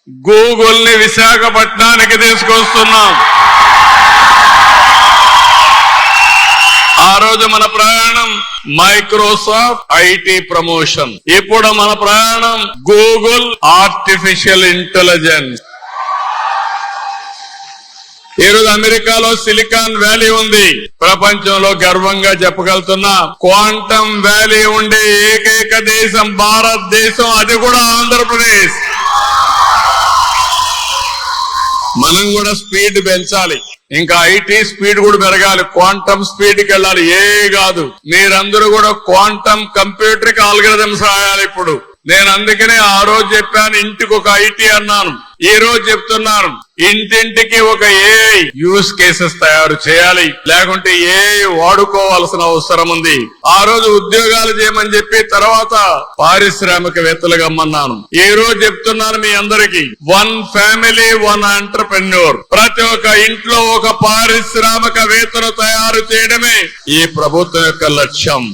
Google ని విశాఖపట్నానికి తీసుకొస్తున్నాం. ఆ రోజు మన ప్రయాణం మైక్రోసాఫ్ట్ ఐటీ ప్రమోషన్, ఇప్పుడు మన ప్రయాణం గూగుల్ ఆర్టిఫిషియల్ ఇంటెలిజెన్స్. ఈ రోజు అమెరికాలో సిలికాన్ వ్యాలీ ఉంది. ప్రపంచంలో గర్వంగా చెప్పగలుగుతున్నా క్వాంటమ్ వ్యాలీ ఉండే ఏకైక దేశం భారతదేశం, అది కూడా ఆంధ్రప్రదేశ్. మనం కూడా స్పీడ్ పెంచాలి, ఇంకా ఐటీ స్పీడ్ కూడా పెరగాలి, క్వాంటమ్ స్పీడ్ కి వెళ్ళాలి. కాదు, మీరందరూ కూడా క్వాంటమ్ కంప్యూటర్ కి ఆల్గరిథమ్స్ రాయాలి. ఇప్పుడు నేను అందుకనే ఆ రోజు చెప్పాను ఇంటికి ఒక ఐటీ అన్నాను. ఈ రోజు చెప్తున్నాను ఇంటింటికి ఒక ఏఐ యూస్ కేసెస్ తయారు చేయాలి, లేకుంటే ఏఐ వాడుకోవాల్సిన అవసరం ఉంది. ఆ రోజు ఉద్యోగాలు చేయమని చెప్పి తర్వాత పారిశ్రామికవేత్తలుగా అమ్మన్నాను. ఈ రోజు చెప్తున్నాను మీ అందరికీ, 1 ఫ్యామిలీ 1 ఎంటర్‌ప్రెన్యూర్. ప్రతి ఒక్క ఇంట్లో ఒక పారిశ్రామికవేత్తను తయారు చేయడమే ఈ ప్రభుత్వం యొక్క లక్ష్యం.